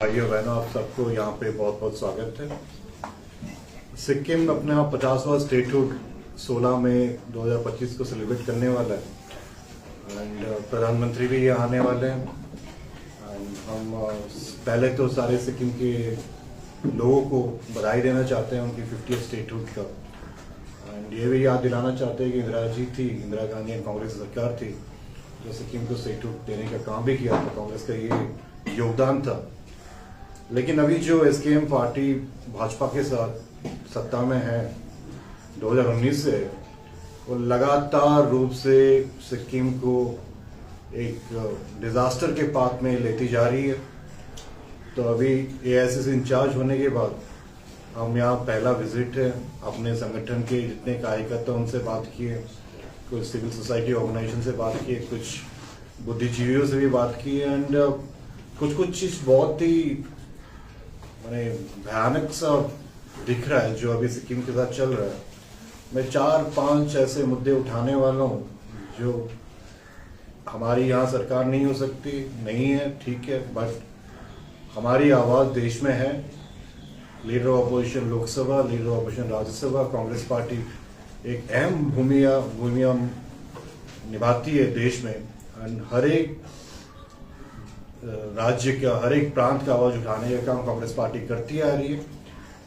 भाइयों बहनों, आप सबको यहाँ पे बहुत बहुत स्वागत है। सिक्किम अपने आप 50वां स्टेटहुड 16 मई 2025 को सेलिब्रेट करने वाला है एंड प्रधानमंत्री भी ये आने वाले हैं। एंड हम पहले तो सारे सिक्किम के लोगों को बधाई देना चाहते हैं उनकी 50th स्टेटहुड का। एंड ये भी याद दिलाना चाहते हैं कि इंदिरा गांधी एंड कांग्रेस सरकार थी जो सिक्किम को स्टेटहुड देने का काम भी किया था। कांग्रेस का ये योगदान था। लेकिन अभी जो एसकेएम पार्टी भाजपा के साथ सत्ता में है 2019 से, वो लगातार रूप से सिक्किम को एक डिजास्टर के पाथ में लेती जा रही है। तो अभी एआईसीसी इंचार्ज होने के बाद हम यहाँ पहला विजिट है। अपने संगठन के जितने कार्यकर्ता उनसे बात किए, कुछ सिविल सोसाइटी ऑर्गेनाइजेशन से बात किए, कुछ बुद्धिजीवियों से भी बात की एंड कुछ चीज बहुत ही भयानक सा दिख रहा है जो अभी सिक्किम के साथ चल रहा है। मैं 4-5 ऐसे मुद्दे उठाने वाला हूँ जो हमारी यहाँ सरकार नहीं हो सकती, नहीं है, ठीक है, बट हमारी आवाज देश में है। Leader of opposition Lok Sabha, leader of opposition Rajya Sabha, Congress party एक अहम भूमिका निभाती है देश में। एंड हर एक राज्य का, हर एक प्रांत का आवाज उठाने का काम कांग्रेस पार्टी करती आ रही है।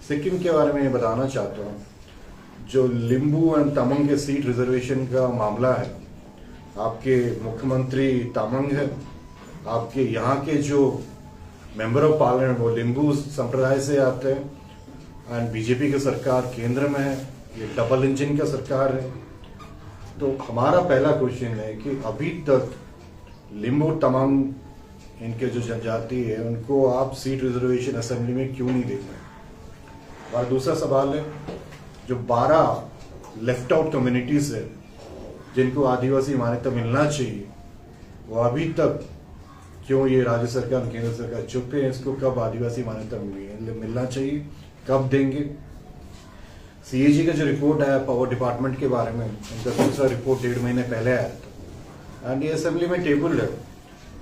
सिक्किम के बारे में बताना चाहता हूँ, जो लिंबू एंड तमंग के सीट रिजर्वेशन का मामला है, आपके मुख्यमंत्री तमंग है, आपके यहाँ के जो मेंबर ऑफ पार्लियामेंट वो लिंबू संप्रदाय से आते हैं एंड बीजेपी की सरकार केंद्र में है। ये डबल इंजन का सरकार है। तो हमारा पहला क्वेश्चन है कि अभी तक लिंबू तमंग इनके जो जनजाति है उनको आप सीट रिजर्वेशन असेंबली में क्यों नहीं देते? और दूसरा सवाल है, जो 12 लेफ्ट आउट कम्युनिटीज है जिनको आदिवासी मान्यता मिलना चाहिए, वो अभी तक क्यों ये राज्य सरकार केंद्र सरकार चुप है? इसको कब आदिवासी मान्यता मिलना चाहिए, कब देंगे? सीएजी का जो रिपोर्ट आया पावर डिपार्टमेंट के बारे में, उनका दूसरा रिपोर्ट 1.5 महीने पहले आया था एंड ये असेंबली में टेबल है।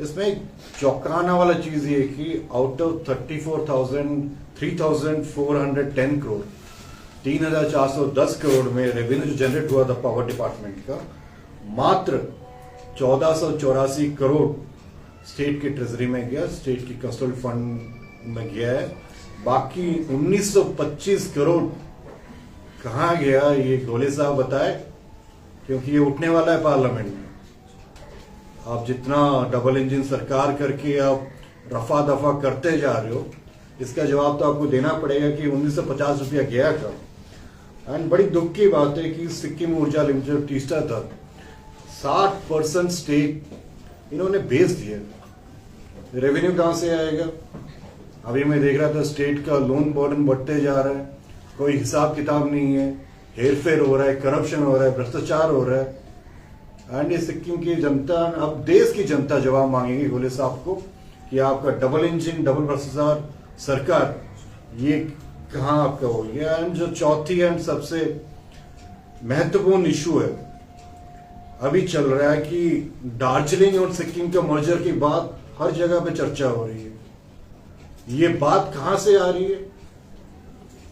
इसमें चौंकाना वाला चीज ये कि आउट ऑफ 3,410 करोड़ 3,410 करोड़ में रेवेन्यू जो जनरेट हुआ था पावर डिपार्टमेंट का, मात्र 1,484 करोड़ स्टेट के ट्रेजरी में गया, स्टेट की कस्टोडियल फंड में गया है। बाकी 1,925 करोड़ कहाँ गया, ये गोले साहब बताए, क्योंकि ये उठने वाला है पार्लियामेंट में। आप जितना डबल इंजन सरकार करके आप रफा दफा करते जा रहे हो, इसका जवाब तो आपको देना पड़ेगा कि 1950 रुपया गया कब। एंड बड़ी दुख की बात है कि सिक्किम ऊर्जा लिमिटेड टीस्टा था 60% स्टेक इन्होंने बेच दिया। रेवेन्यू कहां से आएगा? अभी मैं देख रहा था स्टेट का लोन बर्डन बढ़ते जा रहा है, कोई हिसाब किताब नहीं है, हेरफेर हो रहा है, करप्शन हो रहा है, भ्रष्टाचार हो रहा है। एंड ये सिक्किम की जनता, अब देश की जनता जवाब मांगेगी गोले साहब को कि आपका डबल इंजन डबल भ्रष्टाचार सरकार ये कहां आपका हो गया। एंड जो चौथी एंड सबसे महत्वपूर्ण इशू है अभी चल रहा है कि दार्जिलिंग और सिक्किम के मर्जर की बात हर जगह पे चर्चा हो रही है। ये बात कहां से आ रही है,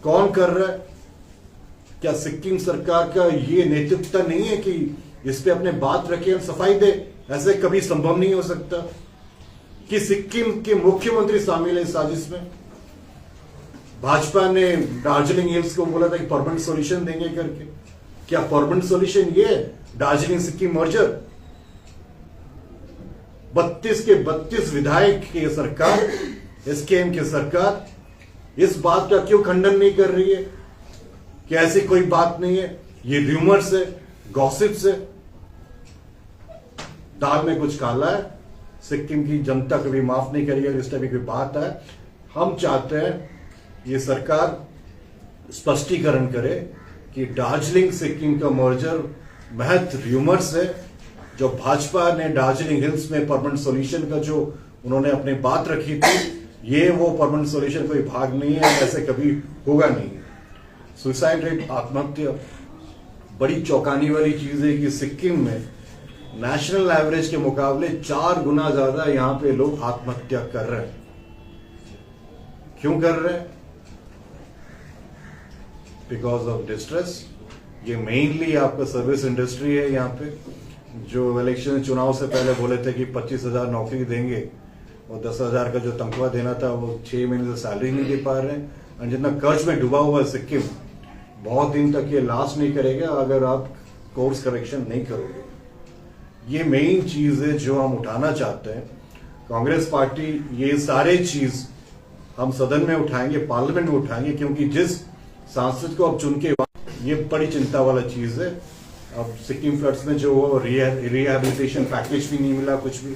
कौन कर रहा है? क्या सिक्किम सरकार का ये नेतृत्व नहीं है कि इस पे अपने बात रखे और सफाई दे? ऐसे कभी संभव नहीं हो सकता कि सिक्किम के मुख्यमंत्री शामिल है इस साजिश में। भाजपा ने दार्जिलिंग हिल्स को बोला था कि परमानेंट सॉल्यूशन देंगे करके। क्या परमानेंट सॉल्यूशन ये दार्जिलिंग सिक्किम मर्जर? 32 के 32 विधायक की सरकार, एसकेएम की सरकार इस बात का क्यों खंडन नहीं कर रही है कि ऐसी कोई बात नहीं है, ये र्यूमर्स है, गॉसिप्स है, दाल में कुछ काला है। सिक्किम की जनता कभी माफ नहीं करेगी अगर इस टाइप की कोई बात है। हम चाहते हैं ये सरकार स्पष्टीकरण करे कि दार्जिलिंग सिक्किम का मर्जर महज र्यूमर्स है। जो भाजपा ने दार्जिलिंग हिल्स में परमानेंट सॉल्यूशन का जो उन्होंने अपनी बात रखी थी, ये वो परमानेंट सॉल्यूशन कोई भाग नहीं है, ऐसे कभी होगा नहीं। सुसाइड रेट, आत्महत्या, बड़ी चौंकाने वाली चीज है कि सिक्किम में नेशनल एवरेज के मुकाबले 4 गुना ज्यादा यहाँ पे लोग आत्महत्या कर रहे हैं। क्यों कर रहे हैं? Because of distress. ये मेनली आपका सर्विस इंडस्ट्री है। यहाँ पे जो इलेक्शन चुनाव से पहले बोले थे कि 25,000 नौकरी देंगे और 10,000 का जो तनख्वाह देना था वो 6 महीने से सैलरी नहीं दे पा रहे हैं। और जितना कर्ज में डूबा हुआ है सिक्किम, बहुत दिन तक ये लास्ट नहीं करेगा अगर आप कोर्स करेक्शन नहीं करोगे। ये मेन चीज है जो हम उठाना चाहते हैं। कांग्रेस पार्टी ये सारे चीज हम सदन में उठाएंगे, पार्लियामेंट में उठाएंगे, क्योंकि जिस सांसद को अब चुन के, ये बड़ी चिंता वाला चीज है। अब सिक्किम फ्लड्स में जो रिहैबिलिटेशन पैकेज भी नहीं मिला कुछ भी।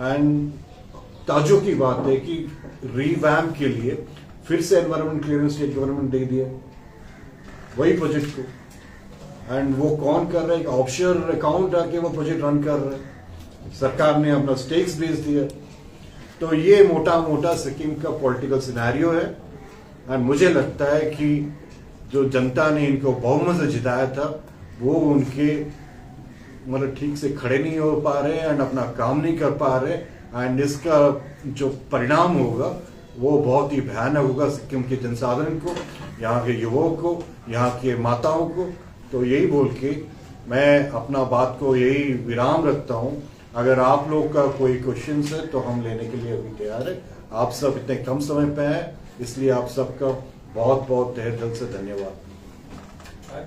एंड ताजुब की बात है कि रीवैम्प के लिए फिर से एनवायरमेंट क्लियरेंस स्टेट गवर्नमेंट दे दिया वही प्रोजेक्ट को। एंड वो कौन कर रहा है? एक ऑफशोर अकाउंट आके वो प्रोजेक्ट रन कर रहा है। सरकार ने अपना स्टेक्स भेज दिया। तो ये मोटा मोटा सिक्किम का पॉलिटिकल सिनेरियो है। एंड मुझे लगता है कि जो जनता ने इनको बहुमत से जिताया था वो उनके मतलब ठीक से खड़े नहीं हो पा रहे एंड अपना काम नहीं कर पा रहे। एंड इसका जो परिणाम होगा वो बहुत ही भयानक होगा सिक्किम के जनसाधारण को, यहाँ के युवाओं को, यहाँ के माताओं को। तो यही बोल के मैं अपना बात को यही विराम रखता हूँ। अगर आप लोग का कोई क्वेश्चन है तो हम लेने के लिए अभी तैयार है। आप सब इतने कम समय पे हैं, इसलिए आप सबका बहुत बहुत तहे दिल से धन्यवाद।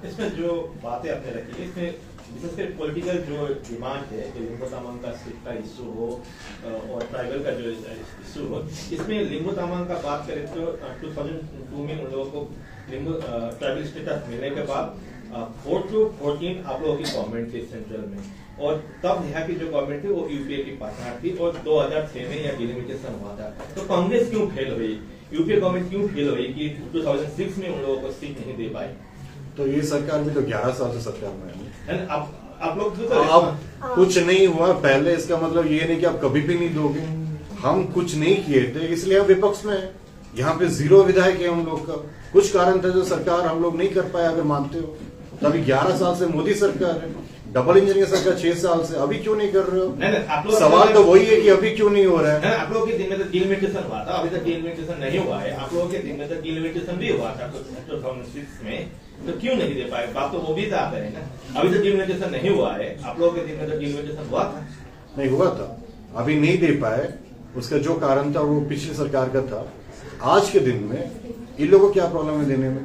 इसमें जो बातें आपने रखी है, इसमें विशेषकर पॉलिटिकल जो डिमांड है कि लिंगो तामांग का सीट का इशू हो और ट्राइबल का जो इशू हो, इसमें लिंगो तामांग का बात करें तो 2002 में उन लोगों को लिंगो ट्राइबल स्टेटस मिलने के बाद 4 to 14 आप लोगों की गवर्नमेंट थी सेंट्रल में, और तब यहाँ की जो गवर्नमेंट थी वो यूपीए की पार्टनर थी और 2006 में यह डिलिमिटेशन हुआ था। तो कांग्रेस क्यों फेल हुई, यूपीए गवर्नमेंट क्यों फेल हुई कि 2006 में उन लोगों को सीट नहीं दे पाई? तो ये सरकार भी तो 11 साल से सरकार में है। आप लोग अब कुछ नहीं हुआ पहले, इसका मतलब ये नहीं कि आप कभी भी नहीं दोगे। हम कुछ नहीं किए थे इसलिए हम विपक्ष में है। यहाँ पे 0 विधायक है हम लोग का। कुछ कारण था जो सरकार हम लोग नहीं कर पाए, अगर मानते हो। तभी 11 साल से मोदी सरकार है, डबल इंजन की सरकार 6 साल से। अभी क्यों नहीं कर रहे हो? नहीं, सवाल तो वही है कि अभी क्यों नहीं हो रहा है? आप लोगों के दिन में तो डिलिमिटेशन हुआ था, अभी तक डिलिमिटेशन नहीं हुआ है। आप लोगों के दिन में तो डिलिमिटेशन भी हुआ था 2006 में, तो क्यों नहीं दे पाए? बात तो वो भी आता है ना। अभी तो डिलिमिटेशन नहीं हुआ है, आप लोगों के दिन में तो डिलिमिटेशन हुआ था। नहीं हुआ था, अभी नहीं दे पाए। उसका जो कारण था वो पिछली सरकार का था। आज के दिन में इन लोगों को क्या प्रॉब्लम है देने में?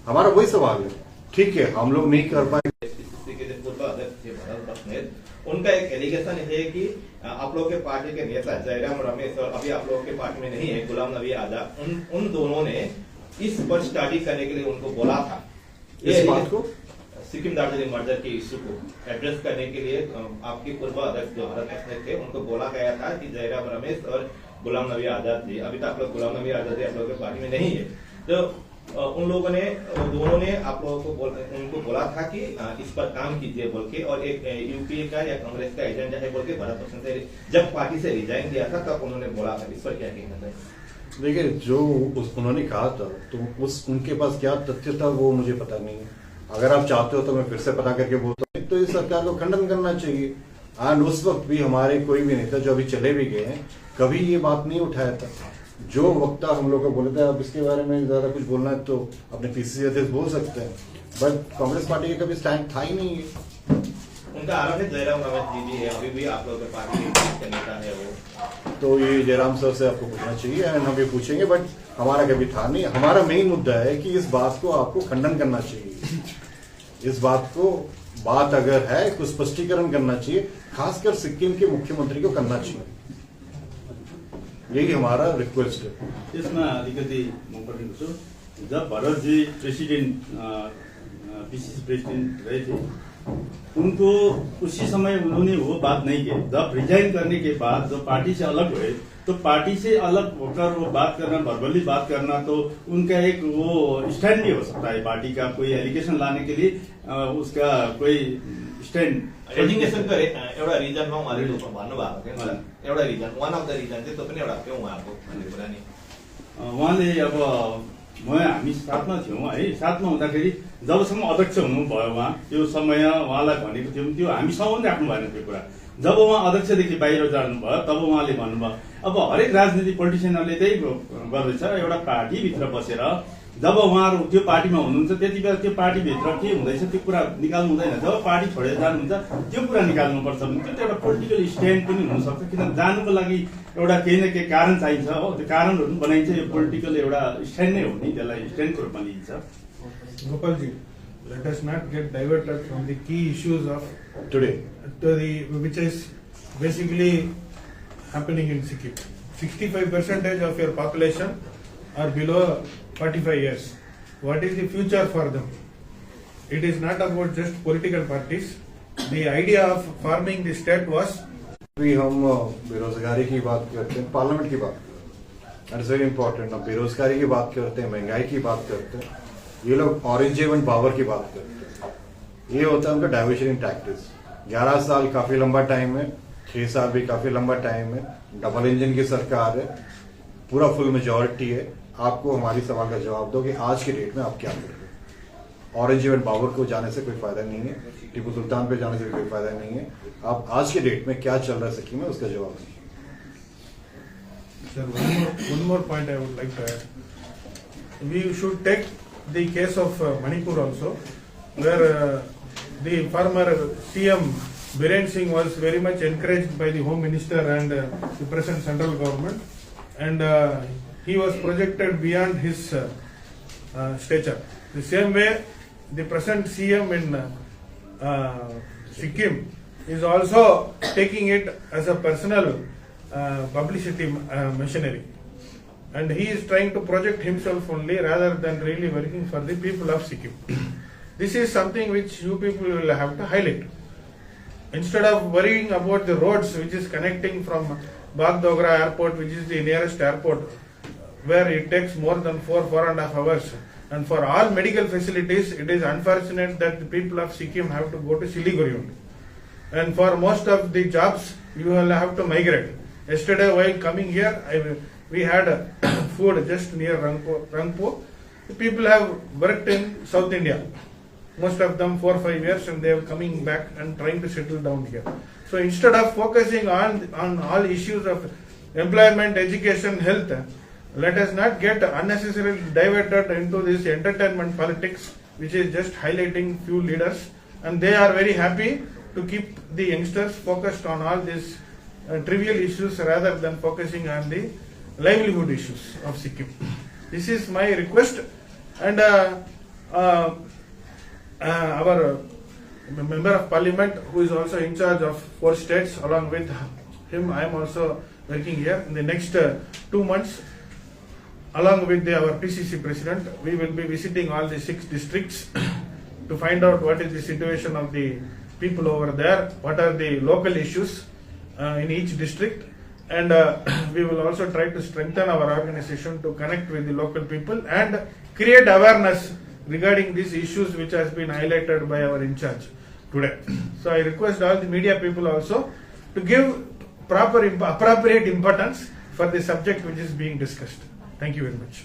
हमारा वही सवाल है। ठीक है, हम लोग नहीं कर पाए। उनका एक एलिगेशन है कि आप लोग के पार्टी के नेता जयराम रमेश और अभी आप लोगों के पार्टी में नहीं है गुलाम नबी आजाद, उन दोनों ने इस पर स्टडी करने के लिए उनको बोला था। इस बात को सिक्किम दार्जिलिंग मर्जर के इश्यू को एड्रेस करने के लिए आपके पूर्व अध्यक्ष जो भरत पटनायक थे उनको बोला गया था कि जयराम रमेश और गुलाम नबी आजाद जी, अभी तक आप लोग गुलाम नबी आजाद आप लोगों के पार्टी में नहीं है, तो उन लोगों ने दोनों ने आप लोगों को उनको बोला था कि इस पर काम कीजिए बोल के, और एक यूपीए का या कांग्रेस का एजेंडा है बोल के भरत पटनायक जब पार्टी से रिजाइन दिया था तब उन्होंने बोला था। इस पर क्या कहना है? देखिए, जो उन्होंने कहा था तो उनके पास क्या तथ्य था वो मुझे पता नहीं है। अगर आप चाहते हो तो मैं फिर से पता करके बोलता हूँ। तो इस सरकार को खंडन करना चाहिए। एंड उस वक्त भी हमारे कोई भी नेता जो अभी चले भी गए हैं कभी ये बात नहीं उठाया था। जो वक्ता हम लोग को बोले थे, अब इसके बारे में ज्यादा कुछ बोलना है तो अपने पीसीसी अध्यक्ष बोल सकते हैं, बट कांग्रेस पार्टी का कभी स्टैंड था ही नहीं है। उनका आरोप है जयराम रमेश जी भी है, अभी भी आप लोगों के पार्टी के नेता है वो। तो ये जयराम सर से आपको पूछना चाहिए एंड हम ये पूछेंगे, बट हमारा कभी था नहीं। हमारा मेन मुद्दा है कि इस बात को आपको खंडन करना चाहिए। इस बात को बात अगर है कुछ स्पष्टीकरण करना चाहिए, खासकर सिक्किम के मुख्यमंत्री को करना चाहिए। यही हमारा रिक्वेस्ट है। इसमें अलिकति म परेको छु। जब Bharat ji president PCC president रहे थे, उनको उसी समय उन्होंने वो बात नहीं की। जब रिजाइन करने के बाद जब पार्टी से अलग हुए तो पार्टी से अलग होकर वो बात करना, वर्बली बात करना, तो उनका एक वो स्टैंड भी हो सकता है। पार्टी का कोई एलिगेशन लाने के लिए उसका कोई स्टैंड रेजिग्नेसन को एउटा रिजनमा उहाँले भन्नुभएको थियो नि, एउटा reason, one of the reason चाहिँ त्यो पनि एउटा थियो उहाँको भन्ने कुरा नि। उहाँले अब हामी साथमा थियौँ है, साथमा हुँदाखेरि जबसम्म अध्यक्ष हुनुभयो उहाँ, त्यो समय उहाँलाई भनेको थियौँ, त्यो हामीसँग पनि राख्नु भएन त्यो कुरा। जब उहाँ अध्यक्षदेखि बाहिर जानुभयो तब उहाँले भन्नुभयो। अब हरेक राजनीतिक पोलिटिसियनहरूले त्यही गर्दैछ एउटा पार्टीभित्र बसेर जब उहाँहरू त्यो पार्टीमा हुनुहुन्छ त्यति बेला त्यो पार्टीभित्र के हुँदैछ त्यो कुरा निकाल्नु हुँदैन। जब पार्टी छोडेर जानुहुन्छ त्यो कुरा निकाल्नुपर्छ भने त्यो एउटा पोलिटिकल स्ट्यान्ड पनि हुनसक्छ, किन जानुको लागि एउटा केही न केही कारण चाहिन्छ हो, त्यो कारणहरू पनि बनाइन्छ। यो पोलिटिकल एउटा स्ट्यान्ड नै हो नि, त्यसलाई स्ट्यान्डको रूपमा लिइन्छ। Gopalji, let us not get diverted from the key issues of Today, which is basically happening in Sikkim. 65% of your population are below 45 years. What is the future for them? It is not about just political parties. The idea of forming the state was भी हम बेरोजगारी की बात करते हैं, parliament की बात करते हैं, इट्स वेरी इंपॉर्टेंट। हम बेरोजगारी की बात करते हैं, महंगाई की बात करते हैं, ये लोग ऑरेंज इवन पावर की बात करते हैं। ये होता है उनका डाइवर्शन टैक्टिक्स। 11 साल काफी लंबा टाइम है, 6 साल भी काफी लंबा टाइम है, डबल इंजन की सरकार है, पूरा फुल मेजोरिटी है। आपको हमारी सवाल का जवाब दो कि आज के डेट में आप क्या कर रहे हो। ऑरेंज इवन पावर को जाने से कोई फायदा नहीं है, टीपू सुल्तान पे जाने से भी कोई फायदा नहीं है। आप आज के डेट में क्या चल रहा है सिक्किम में, उसका जवाब दीजिए। Sir, one more point I would like to add. We should take the case of Manipur also, where the former CM Biren Singh was very much encouraged by the Home Minister and the present central government, and he was projected beyond his stature. The same way, the present CM in Sikkim is also taking it as a personal publicity machinery, and he is trying to project himself only rather than really working for the people of Sikkim. This is something which you people will have to highlight. Instead of worrying about the roads which is connecting from Bagdogra airport, which is the nearest airport, where it takes more than 4.5 hours, and for all medical facilities, it is unfortunate that the people of Sikkim have to go to Siliguri only. And for most of the jobs, you will have to migrate. Yesterday, while coming here, we had food just near Rangpo. The people have worked in South India, most of them 4 or 5 years, and they are coming back and trying to settle down here. So instead of focusing on all issues of employment, education, health, let us not get unnecessarily diverted into this entertainment politics, which is just highlighting few leaders, and they are very happy to keep the youngsters focused on all these trivial issues rather than focusing on the livelihood issues of Sikkim. This is my request, and our member of parliament, who is also in charge of 4 states, along with him, I am also working here. In the next 2 months, along with our PCC president, we will be visiting all the 6 districts to find out what is the situation of the people over there, what are the local issues in each district, and we will also try to strengthen our organization to connect with the local people and create awareness regarding these issues which has been highlighted by our in charge today. So I request all the media people also to give appropriate importance for the subject which is being discussed. Thank you very much.